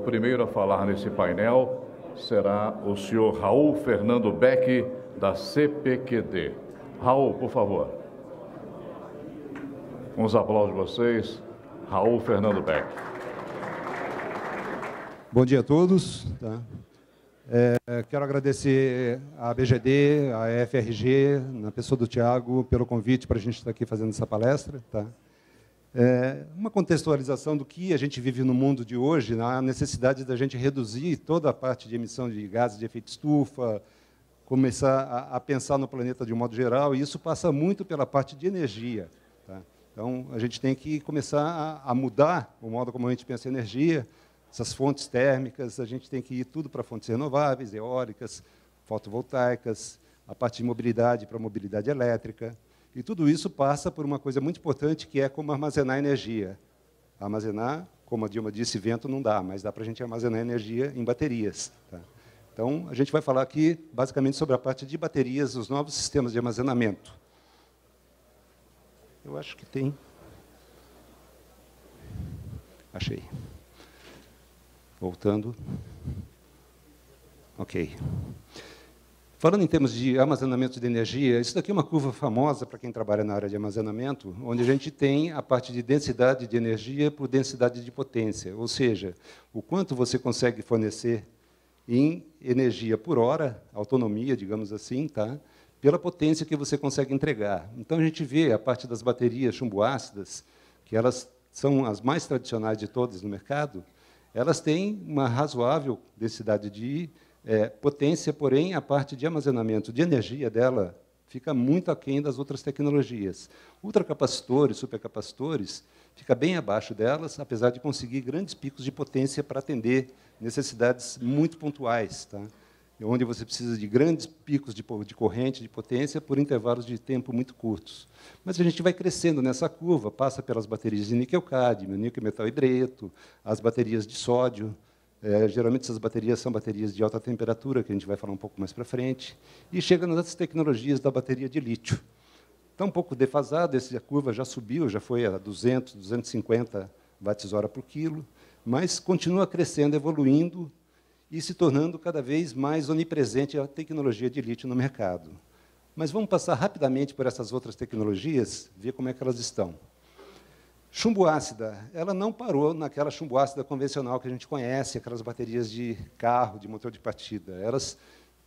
primeiro a falar nesse painel será o senhor Raul Fernando Beck, da CPQD. Raul, por favor. Com os aplausos de vocês, Raul Fernando Beck. Bom dia a todos. Tá? Quero agradecer à BGD, à FRG, na pessoa do Tiago, pelo convite para a gente estar aqui fazendo essa palestra. Tá? Uma contextualização do que a gente vive no mundo de hoje, na necessidade da gente reduzir toda a parte de emissão de gases de efeito estufa, começar a pensar no planeta de um modo geral, e isso passa muito pela parte de energia. Tá? Então, a gente tem que começar a mudar o modo como a gente pensa em energia, essas fontes térmicas, a gente tem que ir tudo para fontes renováveis, eólicas, fotovoltaicas, a parte de mobilidade para mobilidade elétrica. E tudo isso passa por uma coisa muito importante, que é como armazenar energia. Armazenar, como a Dilma disse, vento não dá, mas dá para a gente armazenar energia em baterias. Tá? Então, a gente vai falar aqui, basicamente, sobre a parte de baterias, os novos sistemas de armazenamento. Eu acho que tem... Achei. Voltando. Ok. Falando em termos de armazenamento de energia, isso daqui é uma curva famosa para quem trabalha na área de armazenamento, onde a gente tem a parte de densidade de energia por densidade de potência, ou seja, o quanto você consegue fornecer em energia por hora, autonomia, digamos assim, tá? Pela potência que você consegue entregar. Então, a gente vê a parte das baterias chumbo-ácidas, que elas são as mais tradicionais de todas no mercado, elas têm uma razoável densidade de potência, porém, a parte de armazenamento de energia dela fica muito aquém das outras tecnologias. Ultracapacitores, supercapacitores, fica bem abaixo delas, apesar de conseguir grandes picos de potência para atender necessidades muito pontuais, tá? Onde você precisa de grandes picos de corrente, de potência, por intervalos de tempo muito curtos. Mas a gente vai crescendo nessa curva, passa pelas baterias de níquel-cádmio, níquel-metal hidreto, as baterias de sódio. Geralmente, essas baterias são baterias de alta temperatura, que a gente vai falar um pouco mais para frente, e chega nas tecnologias da bateria de lítio. Está um pouco defasado, a curva já subiu, já foi a 200, 250 watts-hora por quilo, mas continua crescendo, evoluindo, e se tornando cada vez mais onipresente a tecnologia de lítio no mercado. Mas vamos passar rapidamente por essas outras tecnologias, ver como é que elas estão. Chumbo ácida, ela não parou naquela chumbo ácida convencional que a gente conhece, aquelas baterias de carro, de motor de partida. Elas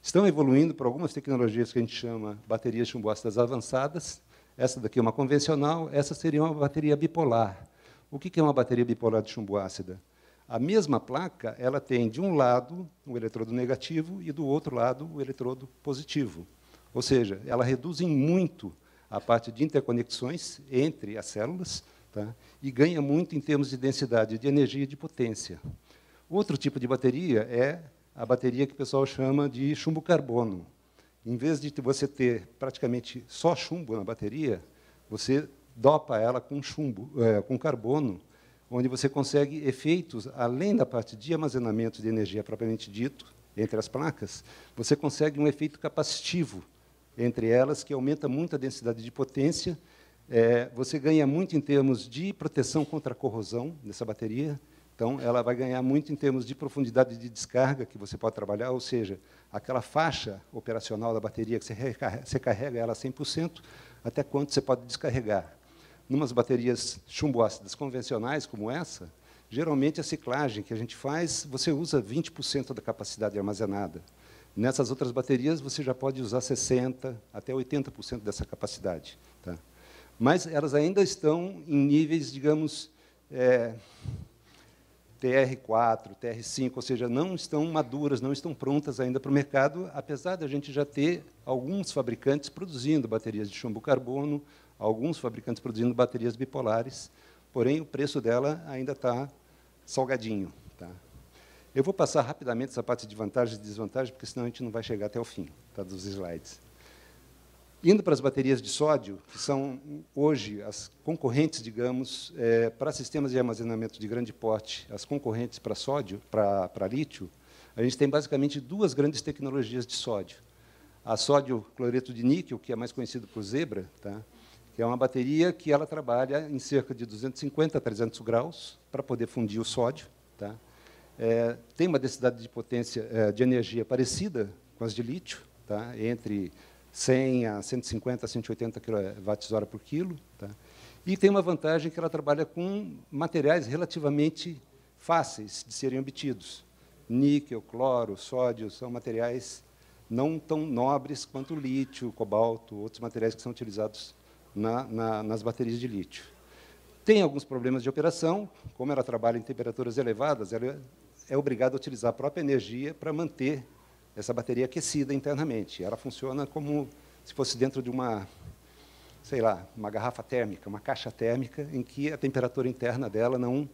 estão evoluindo para algumas tecnologias que a gente chama baterias chumbo ácidas avançadas. Essa daqui é uma convencional, essa seria uma bateria bipolar. O que é uma bateria bipolar de chumbo ácida? A mesma placa, ela tem, de um lado, o eletrodo negativo e, do outro lado, o eletrodo positivo. Ou seja, ela reduz em muito a parte de interconexões entre as células, tá? E ganha muito em termos de densidade de energia e de potência. Outro tipo de bateria é a bateria que o pessoal chama de chumbo-carbono. Em vez de você ter praticamente só chumbo na bateria, você dopa ela com chumbo, com carbono, onde você consegue efeitos, além da parte de armazenamento de energia propriamente dito, entre as placas, você consegue um efeito capacitivo entre elas, que aumenta muito a densidade de potência. Você ganha muito em termos de proteção contra a corrosão dessa bateria. Então, ela vai ganhar muito em termos de profundidade de descarga que você pode trabalhar, ou seja, aquela faixa operacional da bateria que você carrega ela a 100%, até quanto você pode descarregar. Numas baterias chumbo-ácidas convencionais, como essa, geralmente a ciclagem que a gente faz, você usa 20% da capacidade armazenada. Nessas outras baterias, você já pode usar 60% até 80% dessa capacidade. Tá? Mas elas ainda estão em níveis, digamos, TR4, TR5, ou seja, não estão maduras, não estão prontas ainda para o mercado, apesar de a gente já ter alguns fabricantes produzindo baterias de chumbo-carbono, alguns fabricantes produzindo baterias bipolares, porém o preço dela ainda está salgadinho. Tá? Eu vou passar rapidamente essa parte de vantagens e desvantagens, porque senão a gente não vai chegar até o fim, tá, dos slides. Indo para as baterias de sódio, que são hoje as concorrentes, digamos, para sistemas de armazenamento de grande porte, as concorrentes para sódio, para lítio, a gente tem basicamente duas grandes tecnologias de sódio. A sódio cloreto de níquel, que é mais conhecido por Zebra, tá? Que é uma bateria que ela trabalha em cerca de 250 a 300 graus para poder fundir o sódio. Tá? tem uma densidade de potência de energia parecida com as de lítio, tá? Entre 100 a 150 a 180 kWh por quilo. Tá? E tem uma vantagem que ela trabalha com materiais relativamente fáceis de serem obtidos. Níquel, cloro, sódio são materiais não tão nobres quanto o lítio, cobalto, outros materiais que são utilizados nas baterias de lítio. Tem alguns problemas de operação, como ela trabalha em temperaturas elevadas, ela é obrigada a utilizar a própria energia para manter essa bateria aquecida internamente. Ela funciona como se fosse dentro de uma, sei lá, uma garrafa térmica, uma caixa térmica, em que a temperatura interna dela não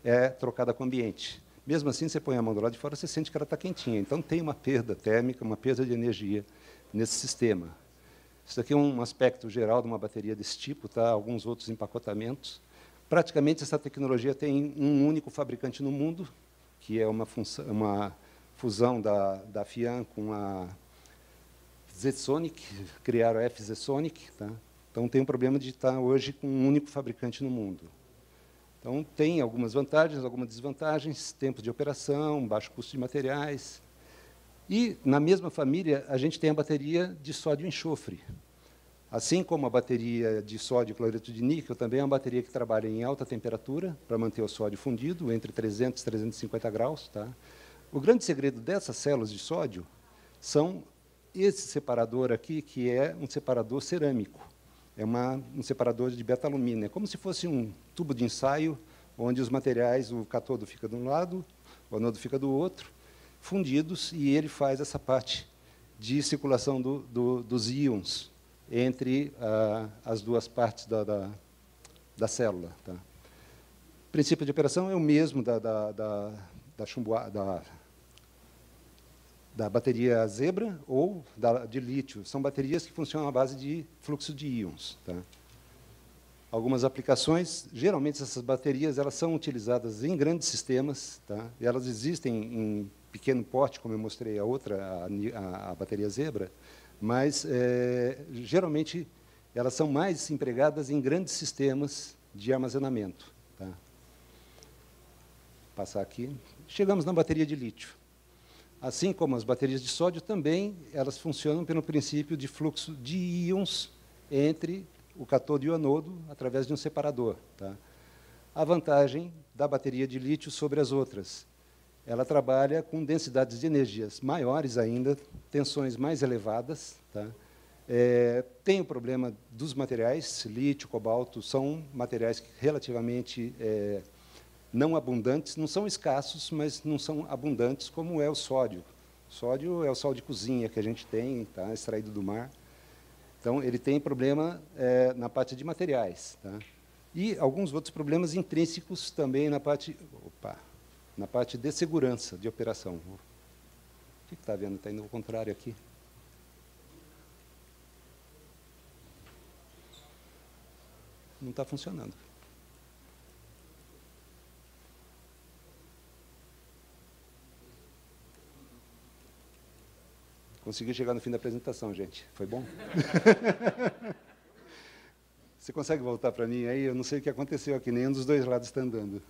é trocada com o ambiente. Mesmo assim, você põe a mão do lado de fora, você sente que ela está quentinha. Então, tem uma perda térmica, uma perda de energia nesse sistema. Isso aqui é um aspecto geral de uma bateria desse tipo, tá? Alguns outros empacotamentos. Praticamente, essa tecnologia tem um único fabricante no mundo, que é uma fusão da FIAN com a Z-Sonic, criaram a FZ-Sonic. Tá? Então, tem um problema de estar hoje com um único fabricante no mundo. Então, tem algumas vantagens, algumas desvantagens, tempo de operação, baixo custo de materiais. E, na mesma família, a gente tem a bateria de sódio e enxofre. Assim como a bateria de sódio e cloreto de níquel, também é uma bateria que trabalha em alta temperatura, para manter o sódio fundido, entre 300 e 350 graus. Tá? O grande segredo dessas células de sódio são esse separador aqui, que é um separador cerâmico. É um separador de beta-alumínio. É como se fosse um tubo de ensaio, onde os materiais, o cátodo fica de um lado, o anodo fica do outro, fundidos, e ele faz essa parte de circulação dos íons entre as duas partes da célula. Tá? O princípio de operação é o mesmo da bateria Zebra ou de lítio. São baterias que funcionam à base de fluxo de íons. Tá? Algumas aplicações, geralmente essas baterias elas são utilizadas em grandes sistemas, tá? E elas existem em pequeno porte, como eu mostrei a bateria Zebra, mas, geralmente, elas são mais empregadas em grandes sistemas de armazenamento. Tá? Passar aqui. Chegamos na bateria de lítio. Assim como as baterias de sódio, também elas funcionam pelo princípio de fluxo de íons entre o cátodo e o anodo, através de um separador. Tá? A vantagem da bateria de lítio sobre as outras, ela trabalha com densidades de energias maiores ainda, tensões mais elevadas. Tá? Tem o problema dos materiais, lítio, cobalto, são materiais relativamente não abundantes, não são escassos, mas não são abundantes como é o sódio. O sódio é o sal de cozinha que a gente tem, tá? Extraído do mar. Então, ele tem problema na parte de materiais. Tá? E alguns outros problemas intrínsecos também na parte de segurança de operação. O que está vendo? Está indo ao contrário aqui. Não está funcionando. Consegui chegar no fim da apresentação, gente. Foi bom? Você consegue voltar para mim aí? Eu não sei o que aconteceu aqui, nenhum dos dois lados está andando.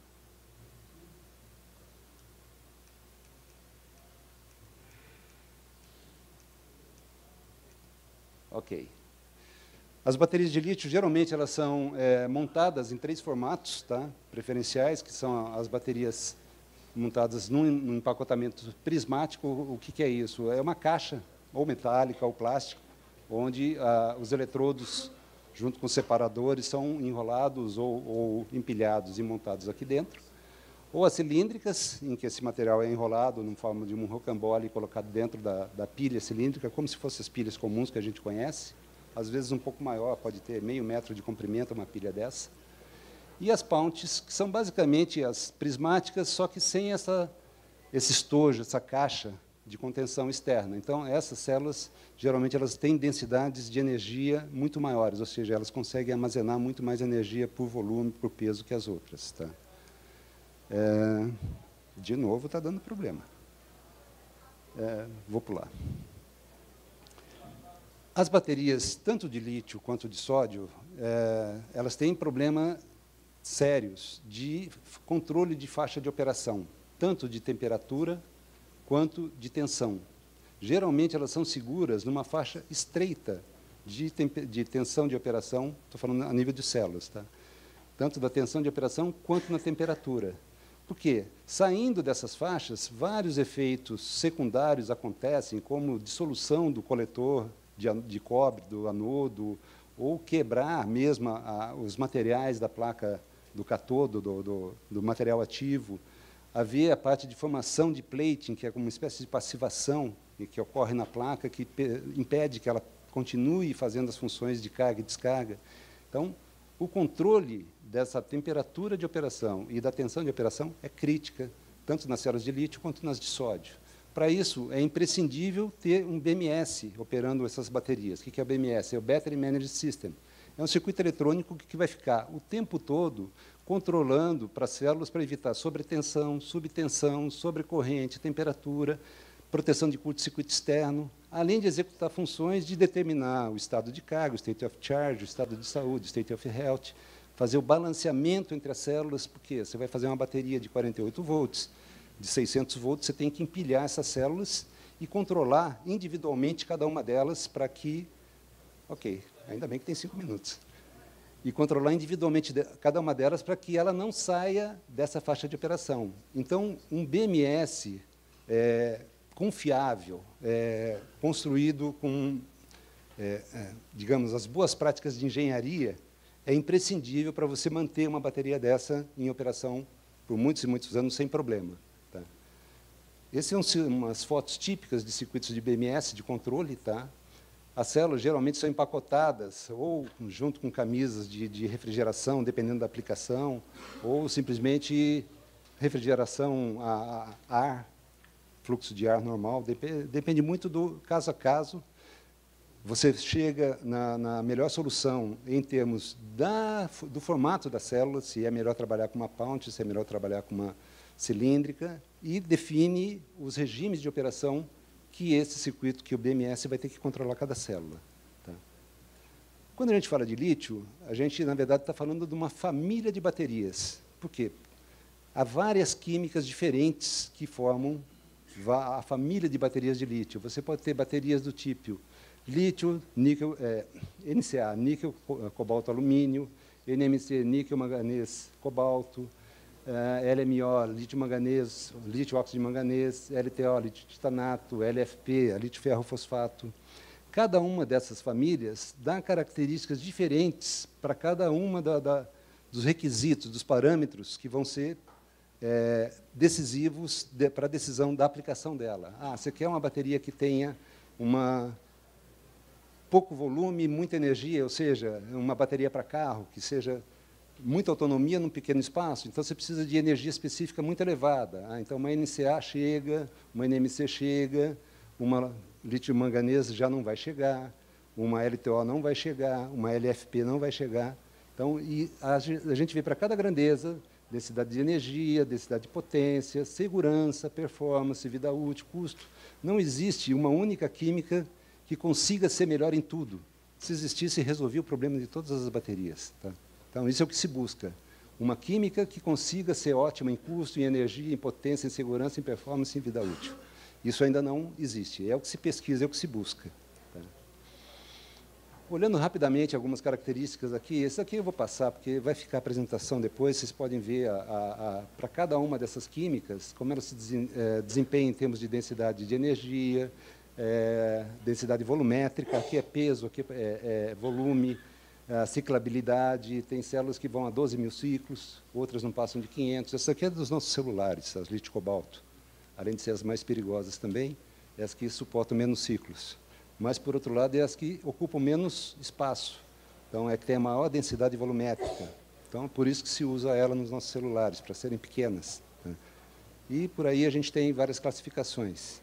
Ok. As baterias de lítio, geralmente, elas são montadas em 3 formatos, tá? Preferenciais, que são as baterias montadas num empacotamento prismático. O que é isso? É uma caixa, ou metálica, ou plástico, onde os eletrodos, junto com os separadores, são enrolados ou empilhados e montados aqui dentro. Ou as cilíndricas, em que esse material é enrolado em forma de um rocambole e colocado dentro da pilha cilíndrica, como se fossem as pilhas comuns que a gente conhece, às vezes um pouco maior, pode ter meio metro de comprimento uma pilha dessa. E as pounds, que são basicamente as prismáticas, só que sem esse estojo, essa caixa de contenção externa. Então, essas células, geralmente, elas têm densidades de energia muito maiores, ou seja, elas conseguem armazenar muito mais energia por volume, por peso que as outras. Tá? De novo, está dando problema. Vou pular. As baterias, tanto de lítio quanto de sódio, elas têm problema sérios de controle de faixa de operação. tanto de temperatura quanto de tensão. Geralmente, elas são seguras numa faixa estreita de tensão de operação, estou falando a nível de células, tá? Tanto da tensão de operação quanto na temperatura. Por quê? Saindo dessas faixas, vários efeitos secundários acontecem, como dissolução do coletor de cobre, do anodo, ou quebrar mesmo os materiais da placa do catodo, do material ativo. Haver a parte de formação de plating, que é uma espécie de passivação que ocorre na placa, que impede que ela continue fazendo as funções de carga e descarga. Então, o controle dessa temperatura de operação e da tensão de operação é crítica, tanto nas células de lítio quanto nas de sódio. Para isso, é imprescindível ter um BMS operando essas baterias. O que é o BMS? É o Battery Management System. É um circuito eletrônico que vai ficar o tempo todo controlando para as células para evitar sobretensão, subtensão, sobrecorrente, temperatura, proteção de curto-circuito externo, além de executar funções de determinar o estado de carga, o state of charge, o estado de saúde, o state of health, fazer o balanceamento entre as células, porque você vai fazer uma bateria de 48 volts, de 600 volts, você tem que empilhar essas células e controlar individualmente cada uma delas para que... Ok, ainda bem que tem 5 minutos. E controlar individualmente cada uma delas para que ela não saia dessa faixa de operação. Então, um BMS confiável, construído com, digamos, as boas práticas de engenharia, é imprescindível para você manter uma bateria dessa em operação por muitos e muitos anos sem problema. Tá? Essas são umas fotos típicas de circuitos de BMS, de controle. Tá? As células geralmente são empacotadas, ou junto com camisas de refrigeração, dependendo da aplicação, ou simplesmente refrigeração a ar, fluxo de ar normal, depende muito do caso a caso. Você chega na melhor solução em termos do formato da célula, se é melhor trabalhar com uma pound, se é melhor trabalhar com uma cilíndrica, e define os regimes de operação que esse circuito, que o BMS vai ter que controlar cada célula. Tá? Quando a gente fala de lítio, a gente, na verdade, está falando de uma família de baterias. Por quê? Há várias químicas diferentes que formam a família de baterias de lítio. Você pode ter baterias do tipo lítio, níquel, NCA, níquel, cobalto, alumínio, NMC, níquel, manganês, cobalto, LMO, lítio manganês, lítio óxido de manganês, LTO, lítio titanato, LFP, lítio ferro fosfato. Cada uma dessas famílias dá características diferentes para cada uma dos requisitos, dos parâmetros que vão ser decisivos para a decisão da aplicação dela. Você quer uma bateria que tenha pouco volume, muita energia, ou seja, uma bateria para carro, que seja muita autonomia num pequeno espaço, então você precisa de energia específica muito elevada. Então, uma NCA chega, uma NMC chega, uma lítio manganês já não vai chegar, uma LTO não vai chegar, uma LFP não vai chegar. Então, a gente vê para cada grandeza densidade de energia, densidade de potência, segurança, performance, vida útil, custo. Não existe uma única química que consiga ser melhor em tudo. Se existisse, resolvia o problema de todas as baterias. Tá? Então, isso é o que se busca. Uma química que consiga ser ótima em custo, em energia, em potência, em segurança, em performance, em vida útil. Isso ainda não existe. É o que se pesquisa, é o que se busca. Tá? Olhando rapidamente algumas características aqui, esse aqui eu vou passar, porque vai ficar a apresentação depois, vocês podem ver para cada uma dessas químicas, como elas se desempenham em termos de densidade de energia, densidade volumétrica, aqui é peso, aqui é volume, ciclabilidade, tem células que vão a 12 mil ciclos, outras não passam de 500. Essa aqui é dos nossos celulares, as lítio-cobalto, além de ser as mais perigosas também, é as que suportam menos ciclos. Mas, por outro lado, é as que ocupam menos espaço. Então, é que tem a maior densidade volumétrica. Então, por isso que se usa ela nos nossos celulares, para serem pequenas. Né? E, por aí, a gente tem várias classificações.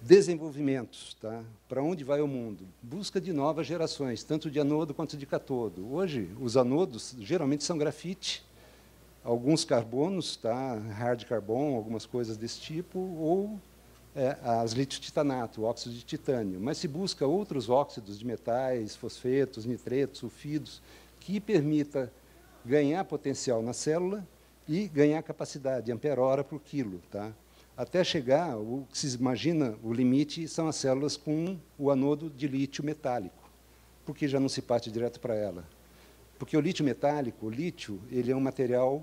Desenvolvimentos. Tá? Para onde vai o mundo? Busca de novas gerações, tanto de anodo quanto de catodo. Hoje, os anodos, geralmente, são grafite, alguns carbonos, tá? Hard carbon, algumas coisas desse tipo, ou as lítio-titanato, óxido de titânio, mas se busca outros óxidos de metais, fosfetos, nitretos, sulfidos, que permita ganhar potencial na célula e ganhar capacidade, ampere-hora por quilo. Tá? Até chegar, o que se imagina, o limite são as células com o anodo de lítio metálico. Por que já não se parte direto para ela? Porque o lítio metálico, o lítio, ele é um material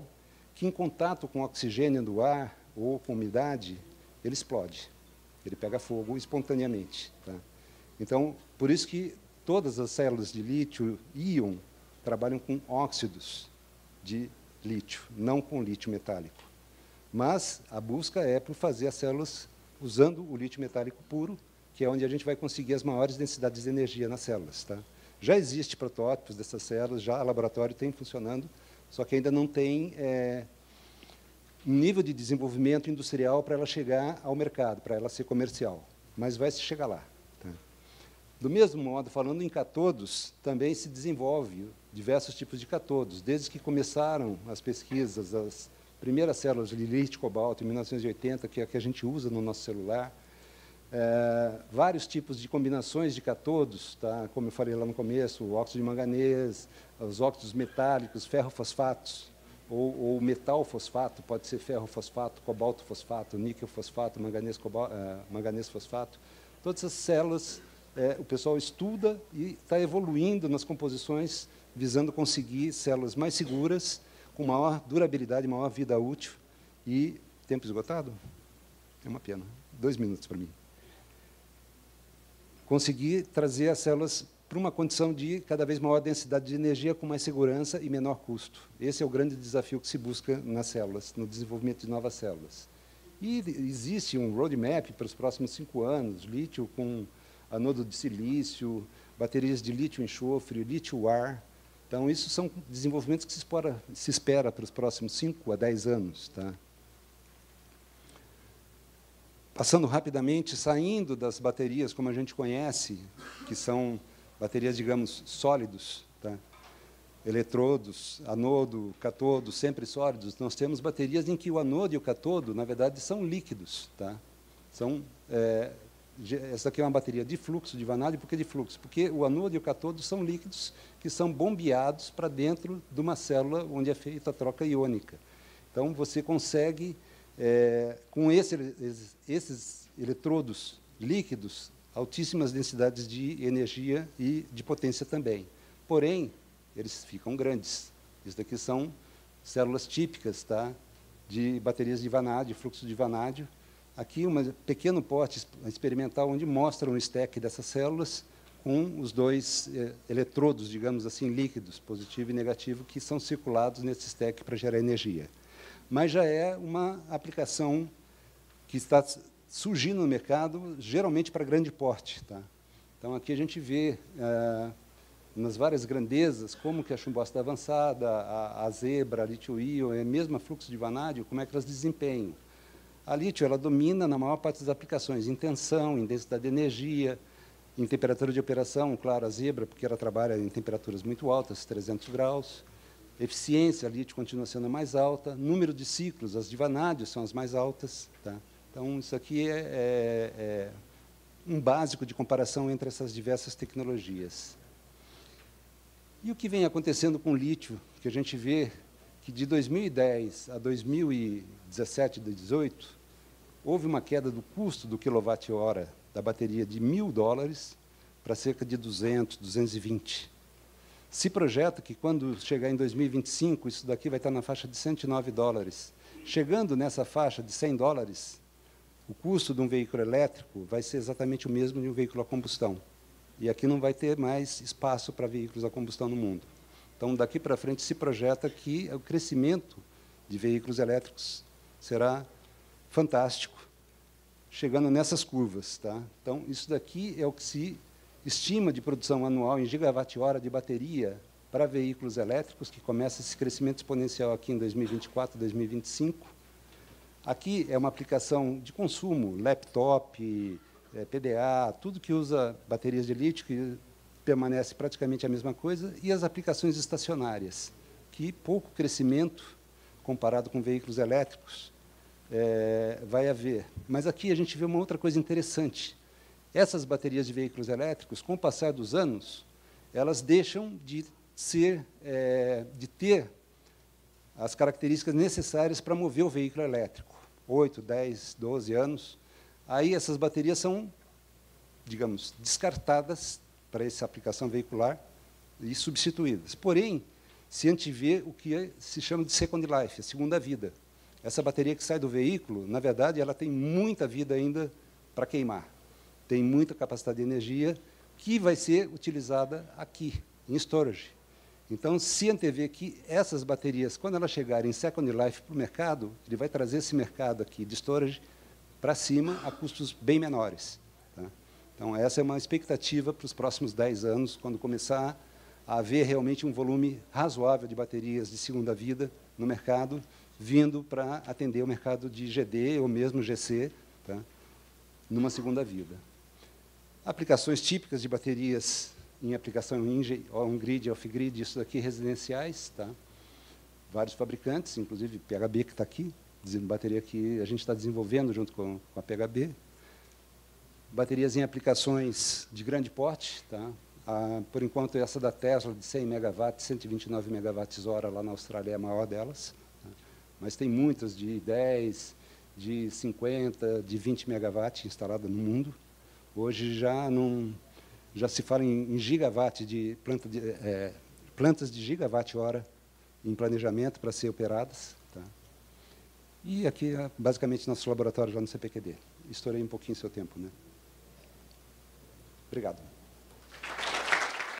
que, em contato com o oxigênio do ar ou com umidade, ele explode. Ele pega fogo espontaneamente. Tá? Então, por isso que todas as células de lítio-íon trabalham com óxidos de lítio, não com lítio metálico. Mas a busca é por fazer as células usando o lítio metálico puro, que é onde a gente vai conseguir as maiores densidades de energia nas células. Tá? Já existem protótipos dessas células, já o laboratório tem funcionando, só que ainda não tem um nível de desenvolvimento industrial para ela chegar ao mercado, para ela ser comercial. Mas vai se chegar lá. Tá? Do mesmo modo, falando em catodos, também se desenvolve diversos tipos de catodos. Desde que começaram as pesquisas, as primeiras células de lítio-cobalto, em 1980, que é a que a gente usa no nosso celular, vários tipos de combinações de catodos, tá? Como eu falei lá no começo, o óxido de manganês, os óxidos metálicos, ferrofosfatos, ou metal-fosfato, pode ser ferro-fosfato, cobalto-fosfato, níquel-fosfato, manganês-fosfato. Todas essas células, o pessoal estuda e está evoluindo nas composições, visando conseguir células mais seguras, com maior durabilidade, maior vida útil. E tempo esgotado? É uma pena. 2 minutos para mim. Conseguir trazer as células para uma condição de cada vez maior densidade de energia, com mais segurança e menor custo. Esse é o grande desafio que se busca nas células, no desenvolvimento de novas células. E existe um roadmap para os próximos 5 anos, lítio com anodo de silício, baterias de lítio-enxofre, lítio-ar. Então, isso são desenvolvimentos que se espera para os próximos 5 a 10 anos. Tá? Passando rapidamente, saindo das baterias como a gente conhece, que são baterias, digamos, sólidos, tá? Eletrodos, anodo, catodo, sempre sólidos, nós temos baterias em que o anodo e o catodo, na verdade, são líquidos. Tá? Essa aqui é uma bateria de fluxo de vanádio. Por que de fluxo? Porque o anodo e o catodo são líquidos que são bombeados para dentro de uma célula onde é feita a troca iônica. Então, você consegue, com esses eletrodos líquidos, altíssimas densidades de energia e de potência também. Porém, eles ficam grandes. Isso daqui são células típicas, tá? De baterias de vanádio, fluxo de vanádio. Aqui, um pequeno pote experimental onde mostra um stack dessas células com os 2 eletrodos, digamos assim, líquidos, positivo e negativo, que são circulados nesse stack para gerar energia. Mas já é uma aplicação que está surgindo no mercado, geralmente para grande porte. Tá? Então, aqui a gente vê, nas várias grandezas, como que a chumbosta avançada, a zebra, a lítio-íon, mesmo a fluxo de vanádio, como é que elas desempenham. A lítio, ela domina na maior parte das aplicações, em tensão, em densidade de energia, em temperatura de operação, claro, a zebra, porque ela trabalha em temperaturas muito altas, 300 graus. Eficiência, a lítio continua sendo a mais alta. Número de ciclos, as de vanádio são as mais altas. Tá? Então, isso aqui é um básico de comparação entre essas diversas tecnologias. E o que vem acontecendo com o lítio, que a gente vê que de 2010 a 2017, 2018, houve uma queda do custo do quilowatt-hora da bateria de $1.000 para cerca de 200, 220. Se projeta que, quando chegar em 2025, isso daqui vai estar na faixa de $109. Chegando nessa faixa de $100, o custo de um veículo elétrico vai ser exatamente o mesmo de um veículo a combustão. E aqui não vai ter mais espaço para veículos a combustão no mundo. Então, daqui para frente, se projeta que o crescimento de veículos elétricos será fantástico, chegando nessas curvas. Tá? Então, isso daqui é o que se estima de produção anual em gigawatt-hora de bateria para veículos elétricos, que começa esse crescimento exponencial aqui em 2024, 2025. Aqui é uma aplicação de consumo, laptop, PDA, tudo que usa baterias de lítio, que permanece praticamente a mesma coisa, e as aplicações estacionárias, que pouco crescimento, comparado com veículos elétricos, vai haver. Mas aqui a gente vê uma outra coisa interessante. Essas baterias de veículos elétricos, com o passar dos anos, elas deixam de ter as características necessárias para mover o veículo elétrico. 8, 10, 12 anos. Aí essas baterias são, digamos, descartadas para essa aplicação veicular e substituídas. Porém, se antevê o que se chama de second life, a segunda vida. Essa bateria que sai do veículo, na verdade, ela tem muita vida ainda para queimar. Tem muita capacidade de energia que vai ser utilizada aqui, em storage. Então, se antevê que essas baterias, quando elas chegarem em second life para o mercado, ele vai trazer esse mercado aqui de storage para cima a custos bem menores. Tá? Então, essa é uma expectativa para os próximos 10 anos, quando começar a haver realmente um volume razoável de baterias de segunda vida no mercado, vindo para atender o mercado de GD ou mesmo GC, tá? Numa segunda vida. Aplicações típicas de baterias em aplicação on-grid e off-grid, isso daqui residenciais, tá? Vários fabricantes, inclusive PHB, que está aqui, bateria que a gente está desenvolvendo junto com a PHB. Baterias em aplicações de grande porte, tá? Por enquanto, essa da Tesla, de 100 MW, 129 MWh lá na Austrália, é a maior delas. Tá? Mas tem muitas de 10, de 50, de 20 MW instaladas no mundo. Hoje já se fala em gigawatt de plantas de gigawatt-hora em planejamento para ser operadas. Tá? E aqui, basicamente, nosso laboratório lá no CPQD. Estourei um pouquinho o seu tempo, né? Obrigado.